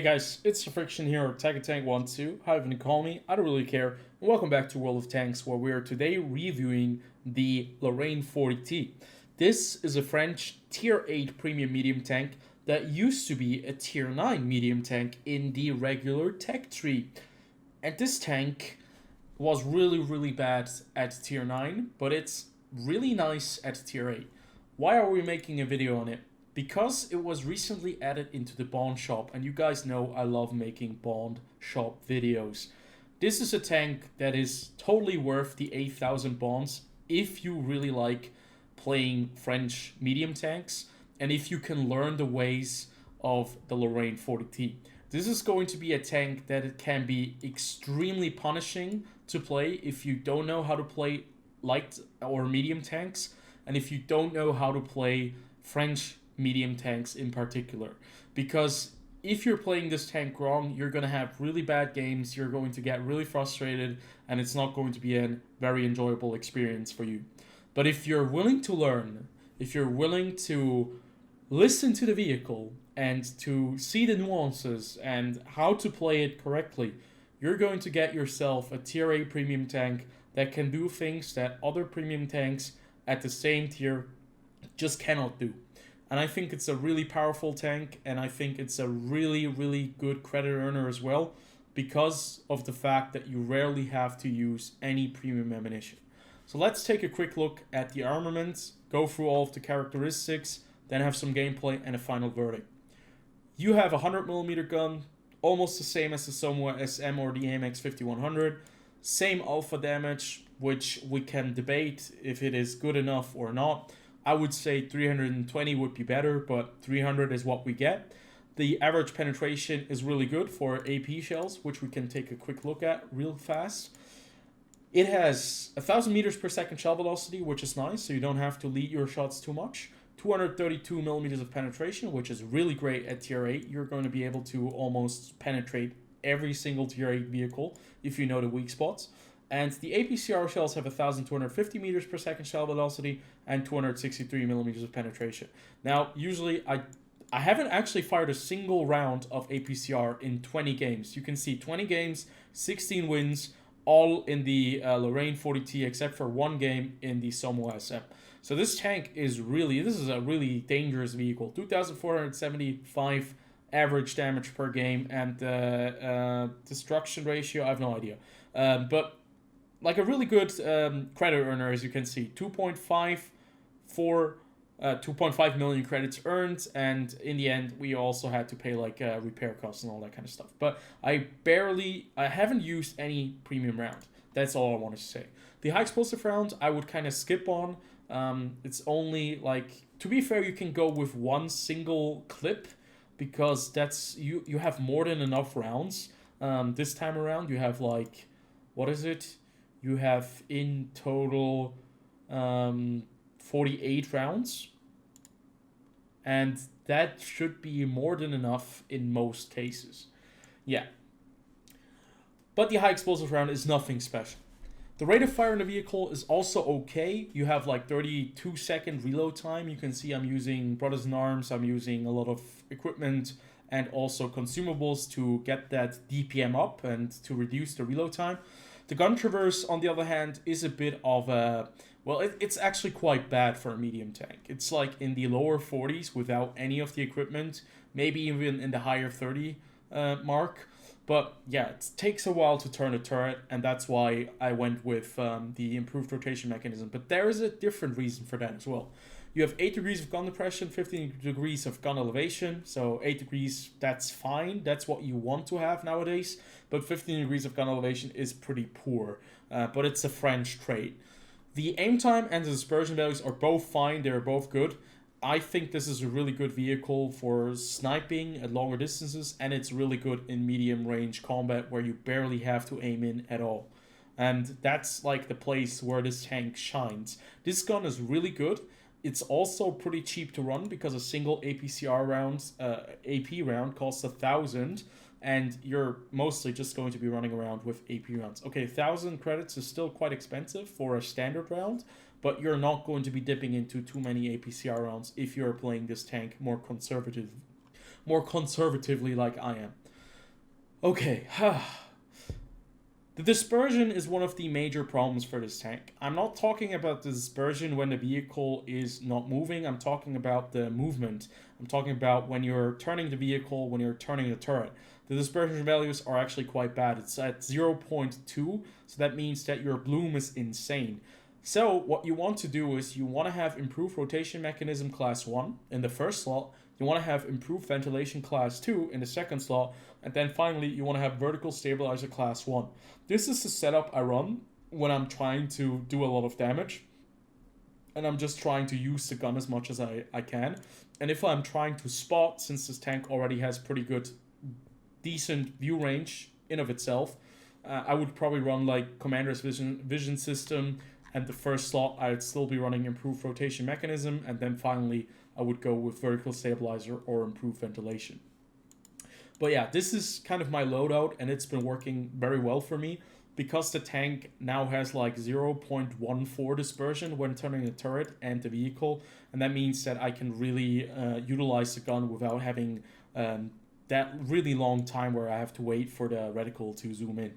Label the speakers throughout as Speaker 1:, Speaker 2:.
Speaker 1: guys, it's TheFrXion here, or Tank12, however you call me, I don't really care, and welcome back to World of Tanks, where we are today reviewing the Lorraine 40T. This is a French Tier 8 premium medium tank that used to be a Tier 9 medium tank in the regular tech tree. And this tank was really bad at Tier 9, but it's really nice at Tier 8. Why are we making a video on it? Because it was recently added into the Bond shop, and you guys know I love making Bond shop videos. This is a tank that is totally worth the 8,000 bonds if you really like playing French medium tanks, and if you can learn the ways of the Lorraine 40T. This is going to be a tank that it can be extremely punishing to play if you don't know how to play light or medium tanks, and if you don't know how to play French medium tanks in particular, because if you're playing this tank wrong, you're going to have really bad games, you're going to get really frustrated, and it's not going to be a very enjoyable experience for you. But if you're willing to learn, if you're willing to listen to the vehicle and to see the nuances and how to play it correctly, you're going to get yourself a tier 8 premium tank that can do things that other premium tanks at the same tier just cannot do. And I think it's a really powerful tank, and I think it's a really good credit earner as well, because of the fact that you rarely have to use any premium ammunition. So let's take a quick look at the armament, go through all of the characteristics, then have some gameplay and a final verdict. You have a 100mm gun, almost the same as the Somo SM or the AMX 5100. Same alpha damage, which we can debate if it is good enough or not. I would say 320 would be better, but 300 is what we get. The average penetration is really good for AP shells, which we can take a quick look at real fast. It has 1,000 meters per second shell velocity, which is nice, so you don't have to lead your shots too much. 232 millimeters of penetration, which is really great at tier 8. You're going to be able to almost penetrate every single tier 8 vehicle if you know the weak spots. And the APCR shells have 1,250 meters per second shell velocity and 263 millimeters of penetration. Now, usually I haven't actually fired a single round of APCR in 20 games. You can see 20 games, 16 wins, all in the Lorraine 40T, except for one game in the Somo SM. So this tank is this is a really dangerous vehicle. 2,475 average damage per game, and destruction ratio, I have no idea. But like a really good credit earner, as you can see, 2.5 million credits earned, and in the end we also had to pay like repair costs and all that kind of stuff. But I haven't used any premium round. That's all I wanted to say. The high explosive round I would kind of skip on. It's only like, to be fair, you can go with one single clip, because that's you have more than enough rounds. This time around you have like, what is it? You have in total 48 rounds. And that should be more than enough in most cases. Yeah. But the high explosive round is nothing special. The rate of fire in the vehicle is also okay. You have like 32-second reload time. You can see I'm using Brothers in Arms. I'm using a lot of equipment and also consumables to get that DPM up and to reduce the reload time. The gun traverse, on the other hand, is a bit of a... Well, it's actually quite bad for a medium tank. It's like in the lower 40s without any of the equipment, maybe even in the higher 30 mark. But yeah, it takes a while to turn a turret, and that's why I went with the improved rotation mechanism. But there is a different reason for that as well. You have 8 degrees of gun depression, 15 degrees of gun elevation. So 8 degrees, that's fine. That's what you want to have nowadays. But 15 degrees of gun elevation is pretty poor. But it's a French trait. The aim time and the dispersion values are both fine. They're both good. I think this is a really good vehicle for sniping at longer distances, and it's really good in medium range combat where you barely have to aim in at all. And that's like the place where this tank shines. This gun is really good. It's also pretty cheap to run, because a single APCR round, AP round costs 1,000, and you're mostly just going to be running around with AP rounds. Okay, 1,000 credits is still quite expensive for a standard round, but you're not going to be dipping into too many APCR rounds if you're playing this tank more conservatively like I am. Okay. The dispersion is one of the major problems for this tank. I'm not talking about the dispersion when the vehicle is not moving. I'm talking about the movement. I'm talking about when you're turning the vehicle, when you're turning the turret. The dispersion values are actually quite bad. It's at 0.2, so that means that your bloom is insane. So what you want to do is you want to have improved rotation mechanism class 1 in the first slot. You want to have improved ventilation class 2 in the second slot. And then finally, you want to have vertical stabilizer class 1. This is the setup I run when I'm trying to do a lot of damage. And I'm just trying to use the gun as much as I can. And if I'm trying to spot, since this tank already has pretty good, decent view range in of itself, I would probably run like Commander's Vision System. And the first slot, I'd still be running improved rotation mechanism. And then finally, I would go with vertical stabilizer or improved ventilation. But yeah, this is kind of my loadout, and it's been working very well for me because the tank now has like 0.14 dispersion when turning the turret and the vehicle, and that means that I can really utilize the gun without having that really long time where I have to wait for the reticle to zoom in.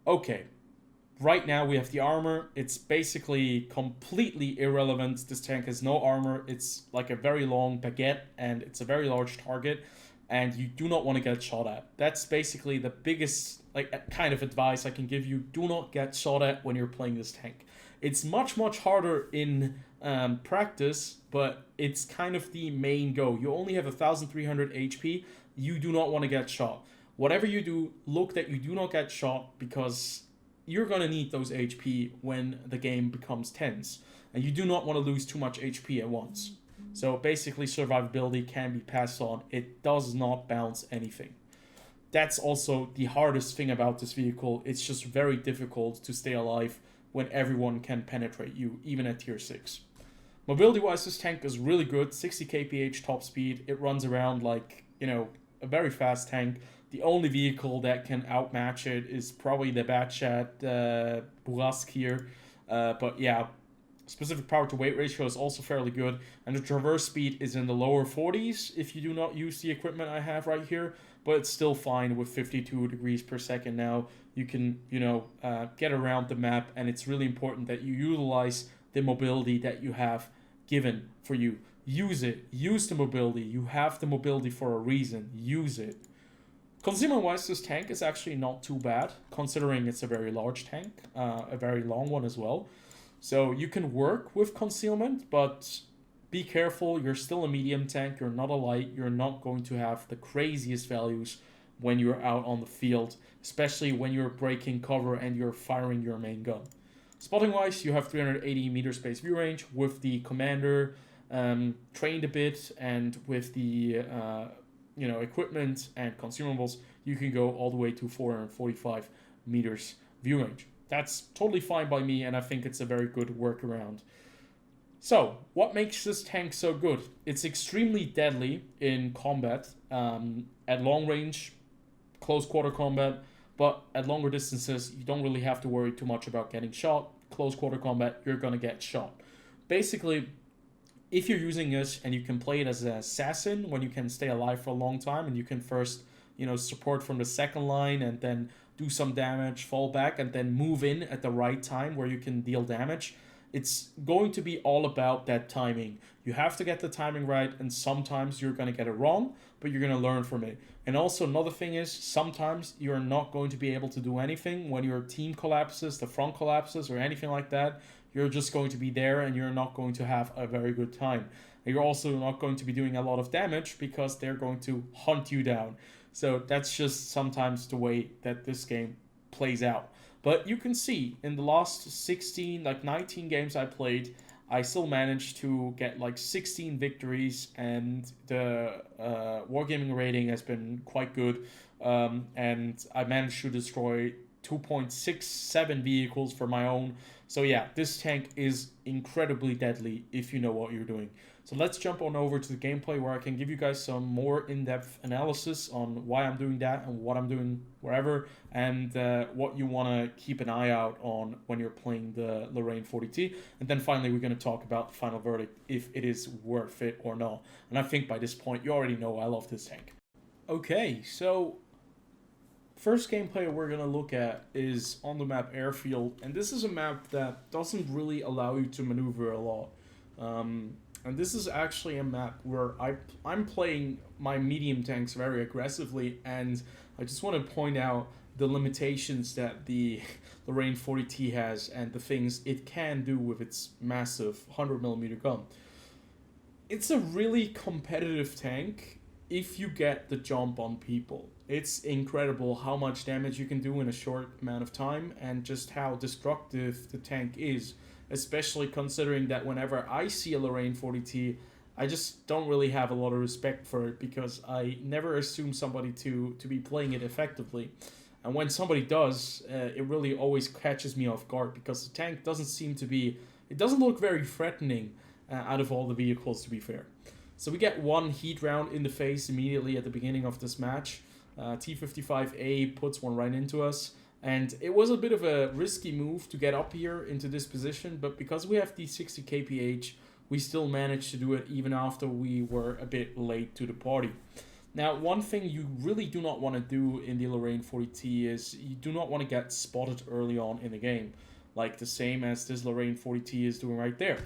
Speaker 1: Okay, right now we have the armor. It's basically completely irrelevant. This tank has no armor. It's like a very long baguette, and it's a very large target, and you do not want to get shot at. That's basically the biggest kind of advice I can give you. Do not get shot at when you're playing this tank. It's much harder in practice, but it's kind of the main go. You only have 1,300 HP. You do not want to get shot. Whatever you do, look that you do not get shot, because you're going to need those HP when the game becomes tense. And you do not want to lose too much HP at once. So basically survivability can be passed on. It does not bounce anything. That's also the hardest thing about this vehicle. It's just very difficult to stay alive when everyone can penetrate you, even at tier 6. Mobility wise, this tank is really good. 60 kph top speed. It runs around like, a very fast tank. The only vehicle that can outmatch it is probably the Batchat Burask here. But yeah, specific power to weight ratio is also fairly good. And the traverse speed is in the lower 40s if you do not use the equipment I have right here. But it's still fine with 52 degrees per second now. You can, get around the map. And it's really important that you utilize the mobility that you have given for you. Use it. Use the mobility. You have the mobility for a reason. Use it. Concealment-wise, this tank is actually not too bad, considering it's a very large tank, a very long one as well. So you can work with concealment, but be careful. You're still a medium tank. You're not a light. You're not going to have the craziest values when you're out on the field, especially when you're breaking cover and you're firing your main gun. Spotting-wise, you have 380 meter space view range with the Commander trained a bit, and with the equipment and consumables, you can go all the way to 445 meters view range. That's totally fine by me, and I think it's a very good workaround. So, what makes this tank so good? It's extremely deadly in combat, at long range, close quarter combat, but at longer distances, you don't really have to worry too much about getting shot. Close quarter combat, you're gonna get shot. Basically, if you're using this and you can play it as an assassin when you can stay alive for a long time, and you can first, support from the second line and then do some damage, fall back, and then move in at the right time where you can deal damage, it's going to be all about that timing. You have to get the timing right, and sometimes you're going to get it wrong, but you're going to learn from it. And also another thing is, sometimes you're not going to be able to do anything when your team collapses, the front collapses, or anything like that. You're just going to be there, and you're not going to have a very good time. And you're also not going to be doing a lot of damage because they're going to hunt you down. So that's just sometimes the way that this game plays out. But you can see in the last 19 games I played, I still managed to get 16 victories, and the wargaming rating has been quite good. And I managed to destroy 2.67 vehicles for my own. So yeah, this tank is incredibly deadly if you know what you're doing. So let's jump on over to the gameplay, where I can give you guys some more in-depth analysis on why I'm doing that and what I'm doing wherever, and what you want to keep an eye out on when you're playing the Lorraine 40T. And then finally, we're going to talk about the final verdict, if it is worth it or not. And I think by this point, you already know I love this tank. Okay, so First gameplay we're gonna look at is on the map Airfield, and this is a map that doesn't really allow you to maneuver a lot. And this is actually a map where I'm playing my medium tanks very aggressively, and I just want to point out the limitations that the Lorraine 40T has and the things it can do with its massive 100mm gun. It's a really competitive tank if you get the jump on people. It's incredible how much damage you can do in a short amount of time and just how destructive the tank is, especially considering that whenever I see a Lorraine 40T, I just don't really have a lot of respect for it because I never assume somebody to be playing it effectively. And when somebody does, it really always catches me off guard because the tank doesn't seem to be, it doesn't look very threatening out of all the vehicles, to be fair. So we get one heat round in the face immediately at the beginning of this match. T55A puts one right into us. And it was a bit of a risky move to get up here into this position, but because we have the 60 kph, we still managed to do it even after we were a bit late to the party. Now, one thing you really do not want to do in the Lorraine 40T is you do not want to get spotted early on in the game, like the same as this Lorraine 40T is doing right there.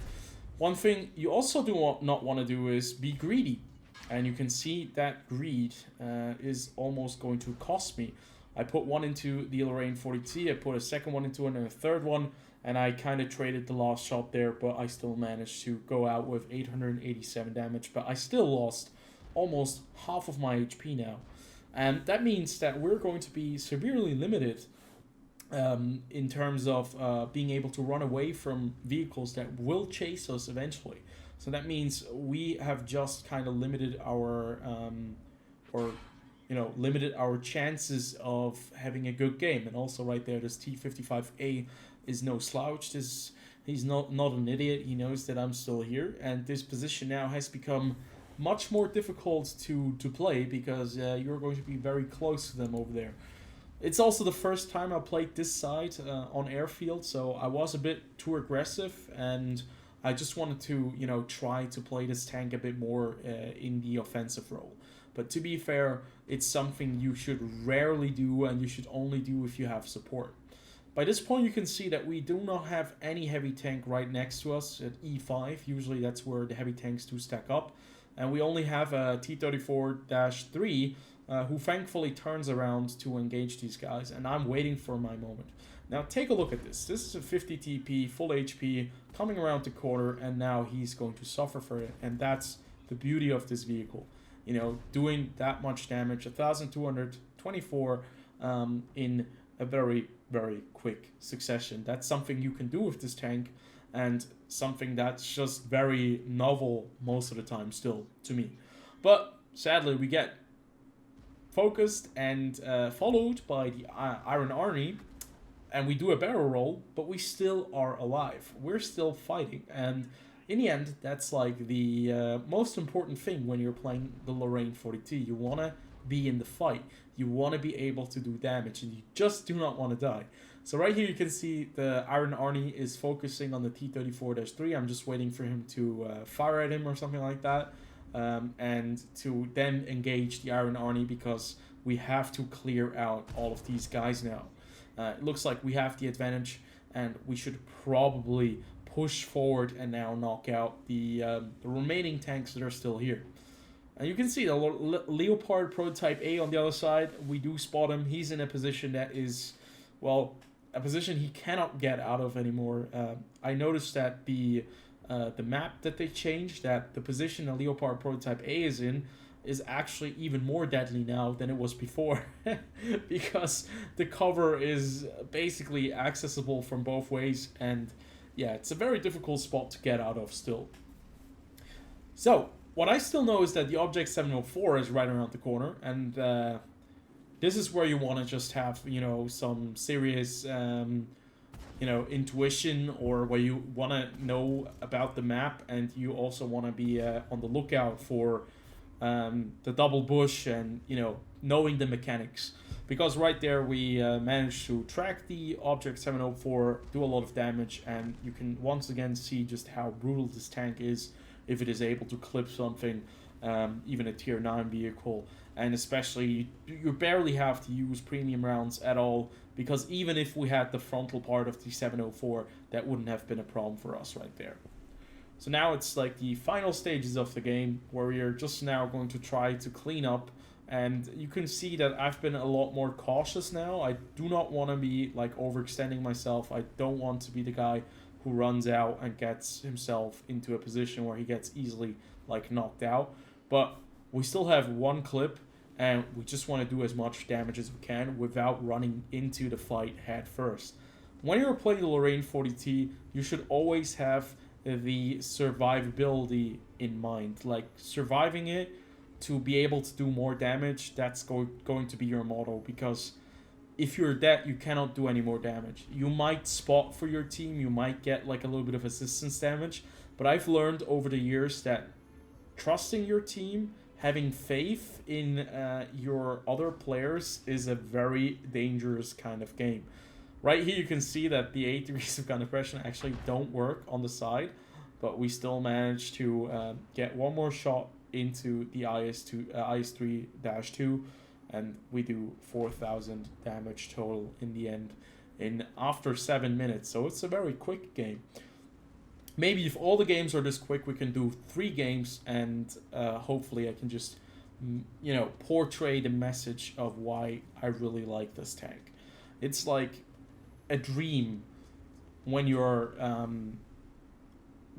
Speaker 1: One thing you also do not want to do is be greedy, and you can see that greed is almost going to cost me. I put one into the Lorraine 40T, I put a second one into it and a third one, and I kind of traded the last shot there, but I still managed to go out with 887 damage, but I still lost almost half of my HP now. And that means that we're going to be severely limited in terms of being able to run away from vehicles that will chase us eventually. So that means we have just kind of limited our limited our chances of having a good game. And also right there, this T55A is no slouch. He's not an idiot. He knows that I'm still here. And this position now has become much more difficult to play because you're going to be very close to them over there. It's also the first time I played this side on Airfield, so I was a bit too aggressive, and I just wanted to, try to play this tank a bit more in the offensive role. But to be fair, it's something you should rarely do, and you should only do if you have support. By this point, you can see that we do not have any heavy tank right next to us at E5. Usually that's where the heavy tanks do stack up. And we only have a T34-3 who thankfully turns around to engage these guys, and I'm waiting for my moment. Now take a look at this. This is a 50 TP, full HP, coming around the corner, and now he's going to suffer for it. And that's the beauty of this vehicle. Doing that much damage, 1,224 in a very, very quick succession. That's something you can do with this tank, and something that's just very novel most of the time still, to me. But sadly, we get focused and followed by the Iron Army, and we do a barrel roll, but we still are alive. We're still fighting, and in the end, that's like the most important thing when you're playing the Lorraine 40T. You want to be in the fight. You want to be able to do damage, and you just do not want to die. So right here you can see the Iron Army is focusing on the T34-3. I'm just waiting for him to fire at him or something like that. And to then engage the Iron Army because we have to clear out all of these guys now. It looks like we have the advantage, and we should probably push forward and now knock out the remaining tanks that are still here. And you can see the Leopard Prototype A on the other side. We do spot him. He's in a position that is, well, a position he cannot get out of anymore. I noticed that the map that they changed, that the position a Leopard Prototype A is in, is actually even more deadly now than it was before. Because the cover is basically accessible from both ways, and yeah, it's a very difficult spot to get out of still. So, what I still know is that the Object 704 is right around the corner, and this is where you want to just have, some serious, intuition, or where you want to know about the map, and you also want to be on the lookout for the double bush and, knowing the mechanics. Because right there we managed to track the Object 704, do a lot of damage, and you can once again see just how brutal this tank is if it is able to clip something. even a tier 9 vehicle. And especially, you barely have to use premium rounds at all, because even if we had the frontal part of the 704, that wouldn't have been a problem for us right there. So now it's like the final stages of the game, where we are just now going to try to clean up. And you can see that I've been a lot more cautious now. I do not want to be like overextending myself. I don't want to be the guy who runs out and gets himself into a position where he gets easily like knocked out. But we still have one clip, and we just want to do as much damage as we can without running into the fight head first. When you're playing the Lorraine 40T, you should always have the survivability in mind. Like, surviving it to be able to do more damage, that's going to be your motto, because if you're dead, you cannot do any more damage. You might spot for your team, you might get like a little bit of assistance damage, but I've learned over the years that trusting your team, having faith in your other players, is a very dangerous kind of game. Right here you can see that the 8 degrees of gun depression actually don't work on the side, but we still managed to get one more shot into the IS-3-2, and we do 4,000 damage total in the end after 7 minutes. So it's a very quick game. Maybe if all the games are this quick, we can do 3 games, and hopefully I can just portray the message of why I really like this tank. It's like a dream when you're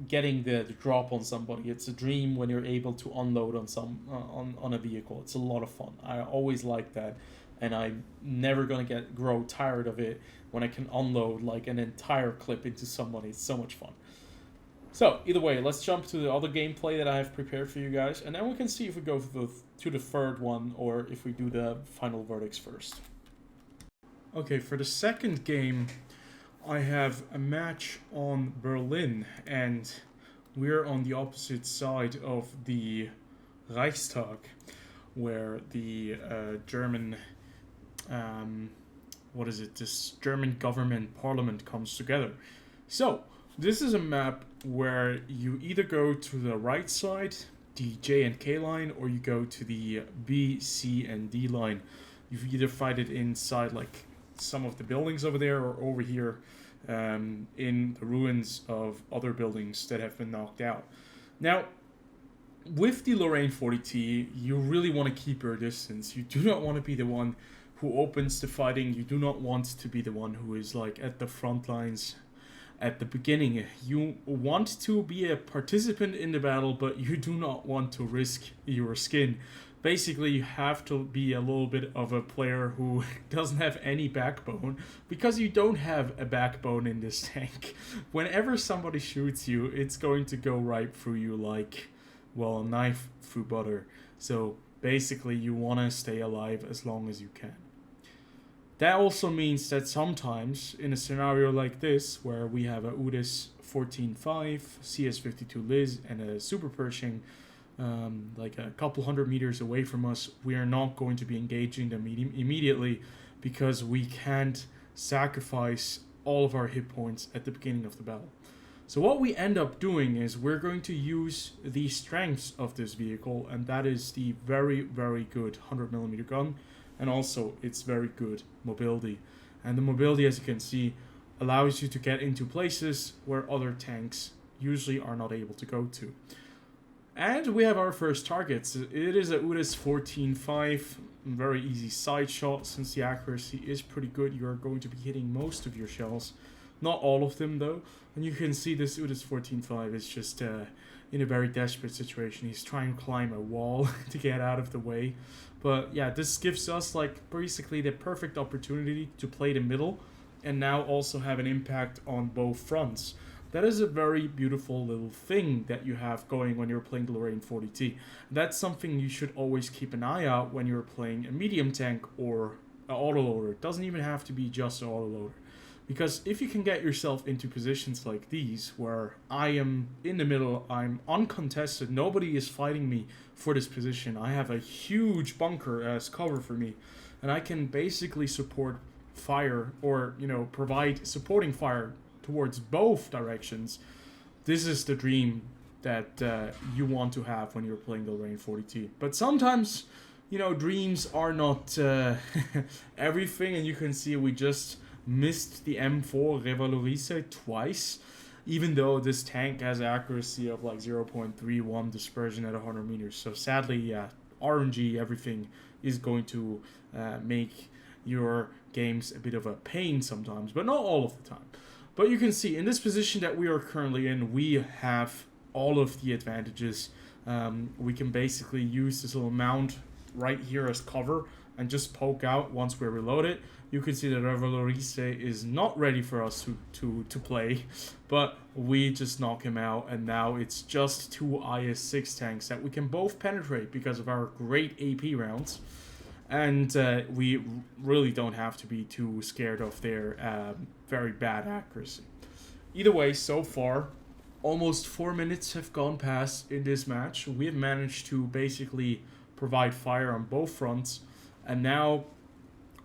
Speaker 1: getting the drop on somebody. It's a dream when you're able to unload on on a vehicle. It's a lot of fun. I always like that, and I'm never gonna grow tired of it when I can unload like an entire clip into somebody. It's so much fun. So either way, let's jump to the other gameplay that I have prepared for you guys, and then we can see if we go to the third one or if we do the final verdicts first. Okay, for the second game, I have a match on Berlin, and we're on the opposite side of the Reichstag, where the German, this German government parliament comes together. So, this is a map where you either go to the right side, the J and K line, or you go to the B, C, and D line. You either fight it inside like some of the buildings over there, or over here in the ruins of other buildings that have been knocked out. Now, with the Lorraine 40T, you really want to keep your distance. You do not want to be the one who opens the fighting. You do not want to be the one who is like at the front lines at the beginning. You want to be a participant in the battle, but you do not want to risk your skin. Basically, you have to be a little bit of a player who doesn't have any backbone, because you don't have a backbone in this tank. Whenever somebody shoots you, it's going to go right through you like, well, a knife through butter. So basically, you want to stay alive as long as you can. That also means that sometimes, in a scenario like this, where we have a UDIS 14.5, CS52 Liz, and a Super Pershing like a couple hundred meters away from us, we are not going to be engaging them immediately, because we can't sacrifice all of our hit points at the beginning of the battle. So what we end up doing is we're going to use the strengths of this vehicle, and that is the very, very good 100mm gun, and also its very good mobility. And the mobility, as you can see, allows you to get into places where other tanks usually are not able to go to. And we have our first targets. It is a UDIS 14.5, very easy side shot. Since the accuracy is pretty good, you are going to be hitting most of your shells. Not all of them though. And you can see this UDIS 14.5 is just in a very desperate situation. He's trying to climb a wall to get out of the way. But yeah, this gives us like basically the perfect opportunity to play the middle and now also have an impact on both fronts. That is a very beautiful little thing that you have going when you're playing the Lorraine 40T. That's something you should always keep an eye out when you're playing a medium tank or an autoloader. It doesn't even have to be just an autoloader. Because if you can get yourself into positions like these, where I am in the middle, I'm uncontested, nobody is fighting me for this position, I have a huge bunker as cover for me, and I can basically support fire, or, provide supporting fire towards both directions. This is the dream that you want to have when you're playing the Lorraine 40T. But sometimes, you know, dreams are not everything, and you can see we just missed the M4 Revalorise twice, even though this tank has accuracy of like 0.31 dispersion at 100 meters. So sadly, yeah, RNG, everything is going to make your games a bit of a pain sometimes, but not all of the time. But you can see in this position that we are currently in, we have all of the advantages. We can basically use this little mount right here as cover and just poke out once we're reloaded. You can see that Revalorise is not ready for us to play, but we just knock him out, and now it's just 2 IS-6 tanks that we can both penetrate because of our great AP rounds. And we really don't have to be too scared of their very bad accuracy. Either way, so far, almost 4 minutes have gone past in this match. We have managed to basically provide fire on both fronts, and now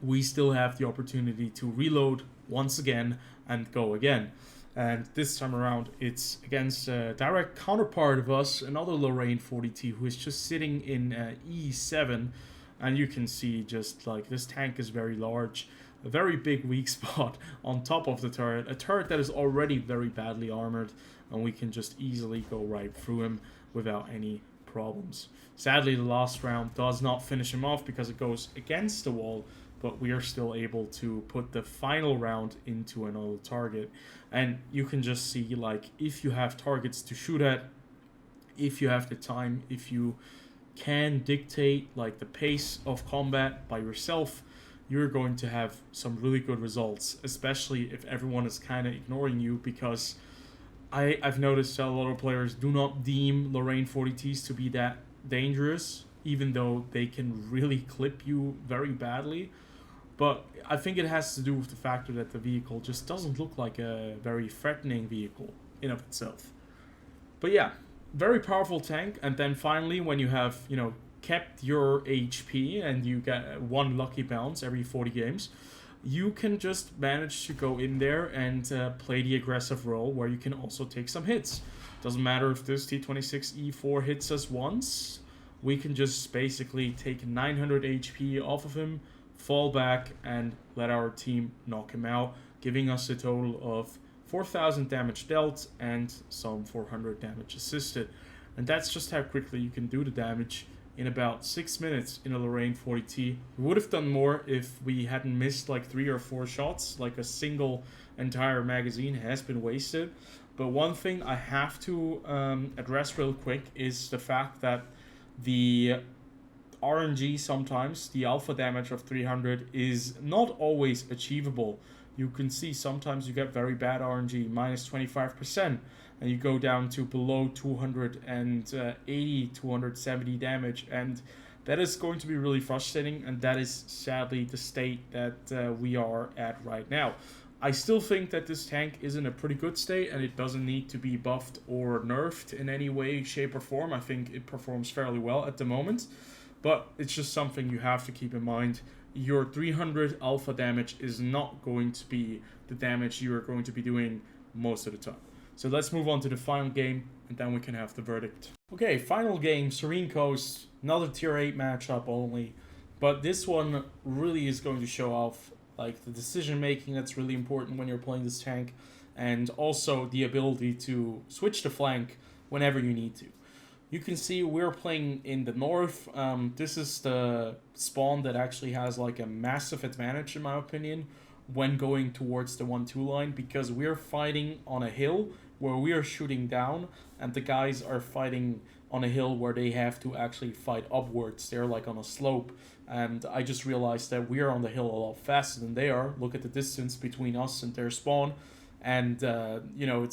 Speaker 1: we still have the opportunity to reload once again and go again. And this time around, it's against a direct counterpart of us, another Lorraine 40T, who is just sitting in E7. And you can see just like this tank is very large, a very big weak spot on top of the turret, a turret that is already very badly armored, and we can just easily go right through him without any problems. Sadly, the last round does not finish him off because it goes against the wall, but we are still able to put the final round into another target. And you can just see, like, if you have targets to shoot at, if you have the time, if you can dictate like the pace of combat by yourself, you're going to have some really good results, especially if everyone is kind of ignoring you, because I've noticed that a lot of players do not deem Lorraine 40Ts to be that dangerous, even though they can really clip you very badly. But I think it has to do with the factor that the vehicle just doesn't look like a very threatening vehicle in of itself. But yeah, very powerful tank. And then finally, when you have, you know, kept your HP and you get one lucky bounce every 40 games, you can just manage to go in there and play the aggressive role where you can also take some hits. Doesn't matter if this T26E4 hits us once, we can just basically take 900 HP off of him, fall back, and let our team knock him out, giving us a total of 4,000 damage dealt and some 400 damage assisted. And that's just how quickly you can do the damage in about 6 minutes in a Lorraine 40T. We would have done more if we hadn't missed like 3 or 4 shots, like a single entire magazine has been wasted. But one thing I have to address real quick is the fact that the RNG sometimes, the alpha damage of 300, is not always achievable. You can see sometimes you get very bad RNG, minus 25%, and you go down to below 280, 270 damage, and that is going to be really frustrating, and that is sadly the state that we are at right now. I still think that this tank is in a pretty good state, and it doesn't need to be buffed or nerfed in any way, shape, or form. I think it performs fairly well at the moment, but it's just something you have to keep in mind. Your 300 alpha damage is not going to be the damage you are going to be doing most of the time. So let's move on to the final game, and then we can have the verdict. Okay, final game, Serene Coast, another tier 8 matchup only, but this one really is going to show off like the decision making that's really important when you're playing this tank, and also the ability to switch the flank whenever you need to. You can see we're playing in the north. This is the spawn that actually has like a massive advantage in my opinion when going towards the 1-2 line, because we're fighting on a hill where we are shooting down, and the guys are fighting on a hill where they have to actually fight upwards. They're like on a slope, and I just realized that we are on the hill a lot faster than they are. Look at the distance between us and their spawn, and you know,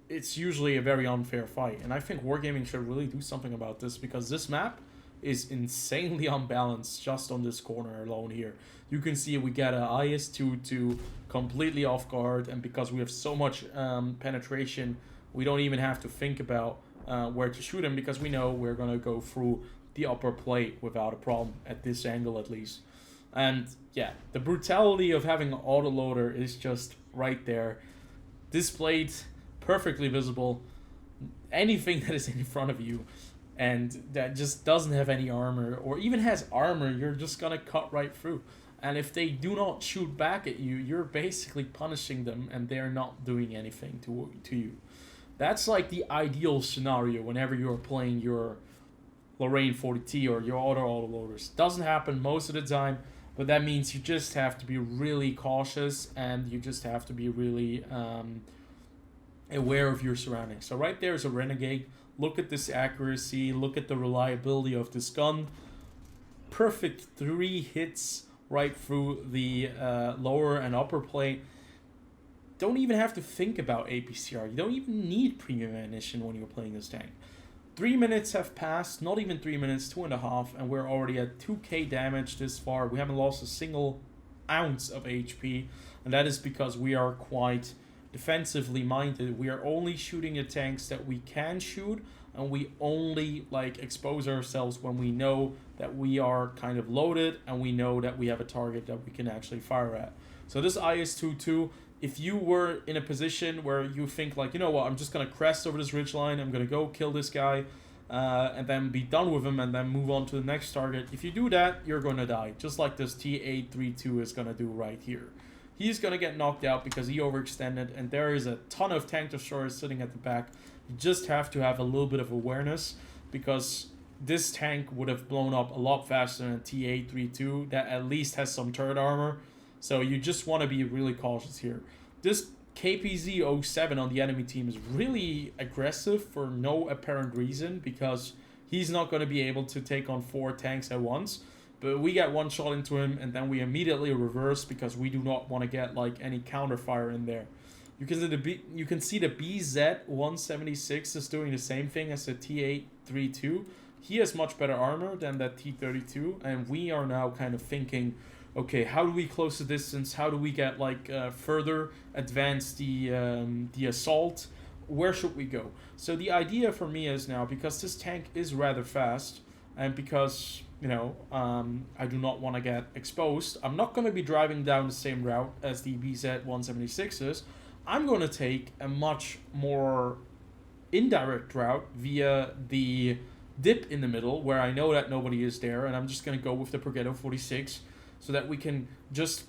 Speaker 1: it's usually a very unfair fight, and I think Wargaming should really do something about this, because this map is insanely unbalanced just on this corner alone here. You can see we get a IS-2 completely off guard, and because we have so much penetration, we don't even have to think about where to shoot him, because we know we're going to go through the upper plate without a problem, at this angle at least. And yeah, the brutality of having an autoloader is just right there, displayed, perfectly visible. anything that is in front of you and that just doesn't have any armor or even has armor, you're just gonna cut right through. And if they do not shoot back at you, you're basically punishing them and they're not doing anything to you. That's like the ideal scenario whenever you're playing your Lorraine 40T or your other autoloaders. Doesn't happen most of the time, but that means you just have to be really cautious and you just have to be really aware of your surroundings. So right there is a Renegade. Look at this accuracy. Look at the reliability of this gun. Perfect 3 hits right through the lower and upper plate. Don't even have to think about APCR. You don't even need premium ammunition when you're playing this tank. 3 minutes have passed, not even 3 minutes, 2.5, and we're already at 2k damage this far. We haven't lost a single ounce of HP, and that is because we are quite defensively minded. We are only shooting at tanks that we can shoot, and we only like expose ourselves when we know that we are kind of loaded and we know that we have a target that we can actually fire at. So this IS-22, if you were in a position where you think like, you know what, I'm just going to crest over this ridgeline, I'm going to go kill this guy, and then be done with him and then move on to the next target. If you do that, you're going to die, just like this T832 is going to do right here. He's going to get knocked out because he overextended, and there is a ton of tank destroyers sitting at the back. You just have to have a little bit of awareness, because this tank would have blown up a lot faster than a T832 that at least has some turret armor. So you just want to be really cautious here. This KPZ-07 on the enemy team is really aggressive for no apparent reason, because he's not going to be able to take on 4 tanks at once. But we get one shot into him and then we immediately reverse because we do not want to get like any counter fire in there. You can see the BZ-176 is doing the same thing as the T832. He has much better armor than that T32, and we are now kind of thinking, okay, how do we close the distance? How do we get like further advance the assault? Where should we go? So the idea for me is now, because this tank is rather fast, and because, you know, I do not want to get exposed, I'm not going to be driving down the same route as the BZ-176 is. I'm going to take a much more indirect route via the dip in the middle, where I know that nobody is there, and I'm just going to go with the Progetto 46 so that we can just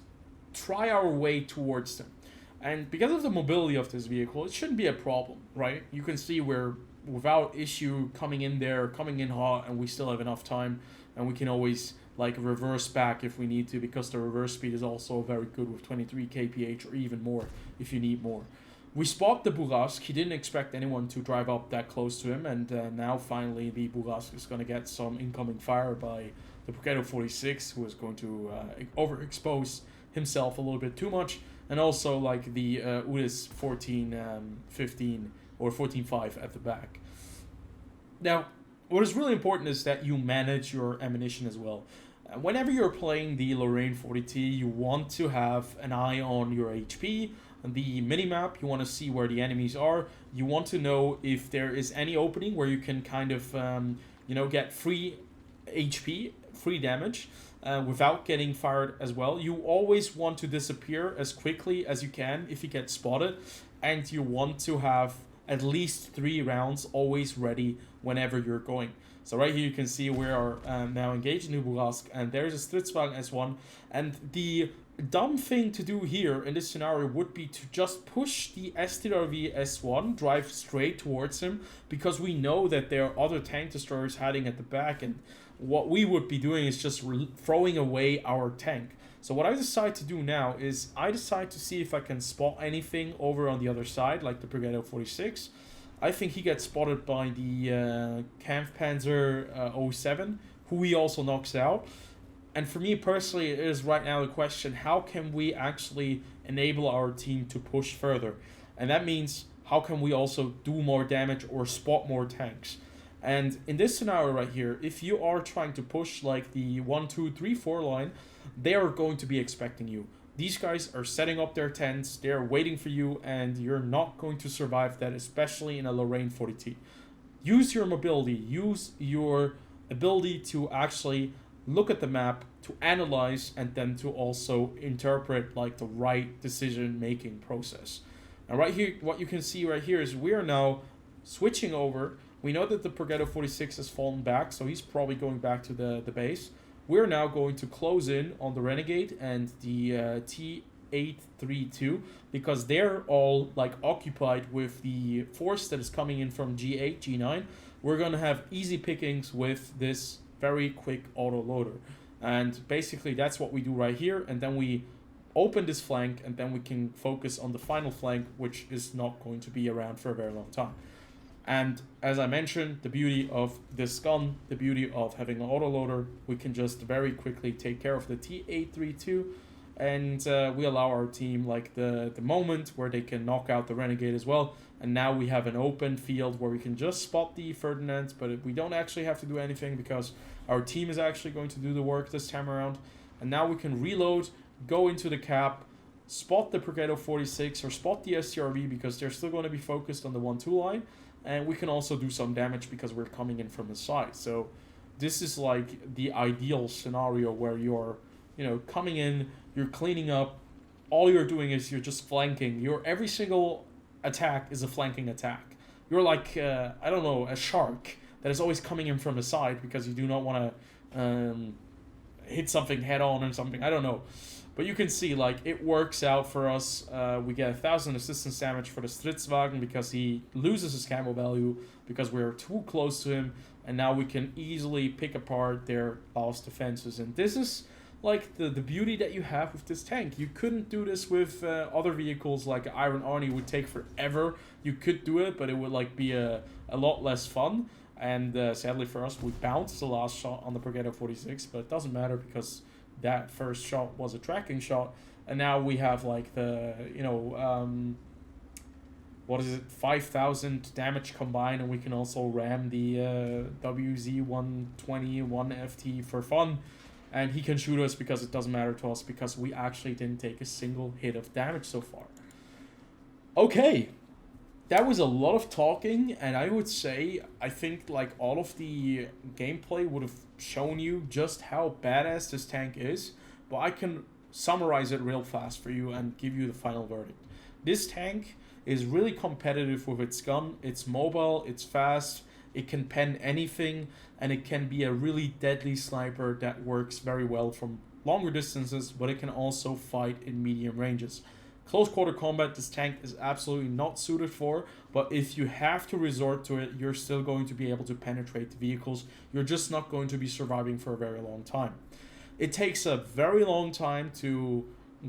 Speaker 1: try our way towards them. And because of the mobility of this vehicle, it shouldn't be a problem, right? You can see we're without issue coming in there, coming in hot, and we still have enough time, and we can always like reverse back if we need to, because the reverse speed is also very good with 23 kph or even more if you need more. We spot the Bourrasque. He didn't expect anyone to drive up that close to him, and now finally the Bourrasque is going to get some incoming fire by the Progetto 46, who is going to overexpose himself a little bit too much, and also like the UDIS 14-15 or 14-5 at the back. Now, what is really important is that you manage your ammunition as well. Whenever you're playing the Lorraine 40T, you want to have an eye on your HP, the minimap. You want to see where the enemies are. You want to know if there is any opening where you can kind of, get free HP, free damage, without getting fired as well. You always want to disappear as quickly as you can if you get spotted, and you want to have at least 3 rounds always ready whenever you're going. So right here you can see we are now engaged in the Bourrasque, and there's a Stridswagen S1, and the dumb thing to do here in this scenario would be to just push the STRV S1, drive straight towards him, because we know that there are other tank destroyers hiding at the back, and what we would be doing is just throwing away our tank. So what I decide to do now is I decide to see if I can spot anything over on the other side, like the Progetto 46. I think he gets spotted by the Kampfpanzer 07, who he also knocks out. And for me personally, it is right now the question, how can we actually enable our team to push further? And that means, how can we also do more damage or spot more tanks? And in this scenario right here, if you are trying to push like the 1, 2, 3, 4 line, they are going to be expecting you. These guys are setting up their tents, they're waiting for you, and you're not going to survive that, especially in a Lorraine 40T. Use your mobility, use your ability to actually look at the map, to analyze, and then to also interpret like the right decision-making process. And right here, what you can see right here is we are now Switching over, we know that the Progetto 46 has fallen back, so he's probably going back to the base. We're now going to close in on the Renegade and the T832 because they're all like occupied with the force that is coming in from G8, G9. We're going to have easy pickings with this very quick auto loader. And basically that's what we do right here, and then we open this flank, and then we can focus on the final flank, which is not going to be around for a very long time. And as I mentioned, the beauty of this gun, the beauty of having an autoloader, we can just very quickly take care of the T832, and we allow our team like the moment where they can knock out the Renegade as well. And now we have an open field where we can just spot the Ferdinand, but we don't actually have to do anything because our team is actually going to do the work this time around. And now we can reload, go into the cap, spot the Progetto 46 or spot the STRV because they're still going to be focused on the 1-2 line. And we can also do some damage because we're coming in from the side. So this is like the ideal scenario where you're, coming in, you're cleaning up. All you're doing is you're just flanking. Every single attack is a flanking attack. You're like, a shark that is always coming in from the side because you do not want to hit something head on or something. I don't know. But you can see, like, it works out for us. We get 1,000 assistance damage for the Stridswagen because he loses his camo value because we're too close to him. And now we can easily pick apart their last defenses. And this is, like, the beauty that you have with this tank. You couldn't do this with other vehicles, like Iron Arnie would take forever. You could do it, but it would, like, be a lot less fun. And sadly for us, we bounced the last shot on the Progetto 46, but it doesn't matter because that first shot was a tracking shot, and now we have like the 5,000 damage combined, and we can also ram the WZ-120 1FT for fun, and he can shoot us because it doesn't matter to us because we actually didn't take a single hit of damage so far. Okay, that was a lot of talking, and I would say I think like all of the gameplay would have shown you just how badass this tank is, but I can summarize it real fast for you and give you the final verdict. This tank is really competitive with its gun. It's mobile, it's fast, it can pen anything, and it can be a really deadly sniper that works very well from longer distances, but it can also fight in medium ranges. Close quarter combat, this tank is absolutely not suited for, but if you have to resort to it, you're still going to be able to penetrate the vehicles. You're just not going to be surviving for a very long time. It takes a very long time to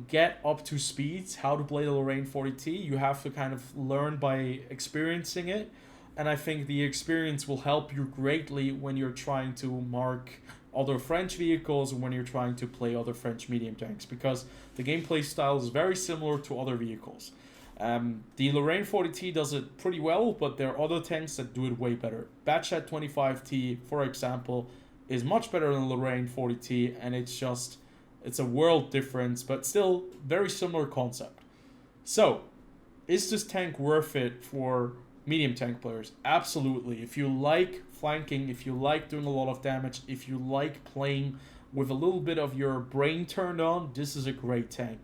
Speaker 1: get up to speed how to play the Lorraine 40T. You have to kind of learn by experiencing it, and I think the experience will help you greatly when you're trying to mark other French vehicles and when you're trying to play other French medium tanks, because the gameplay style is very similar to other vehicles. The Lorraine 40T does it pretty well, but there are other tanks that do it way better. Batchat 25T, for example, is much better than Lorraine 40T, and it's a world difference, but still very similar concept. So, is this tank worth it for medium tank players? Absolutely. If you like flanking, if you like doing a lot of damage, if you like playing with a little bit of your brain turned on, this is a great tank.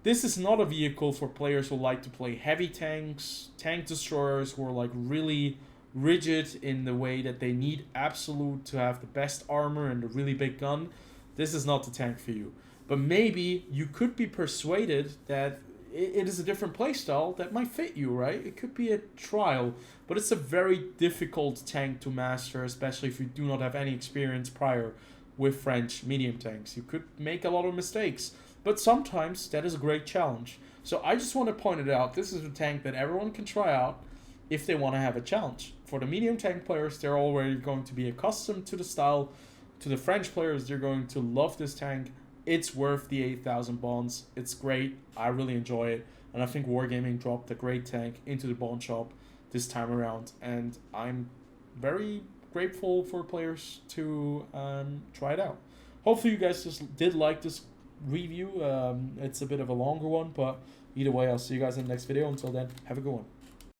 Speaker 1: This is not a vehicle for players who like to play heavy tanks, tank destroyers who are like really rigid in the way that they need absolute to have the best armor and a really big gun. This is not the tank for you. But maybe you could be persuaded that it is a different playstyle that might fit you, right? It could be a trial, but it's a very difficult tank to master, especially if you do not have any experience prior with French medium tanks. You could make a lot of mistakes, but sometimes that is a great challenge. So I just want to point it out. This is a tank that everyone can try out if they want to have a challenge. For the medium tank players, they're already going to be accustomed to the style. To the French players, they're going to love this tank. It's worth the 8,000 bonds. It's great. I really enjoy it. And I think Wargaming dropped a great tank into the bond shop this time around. And I'm very grateful for players to try it out. Hopefully you guys just did like this review. It's a bit of a longer one, but either way, I'll see you guys in the next video. Until then, have a good one.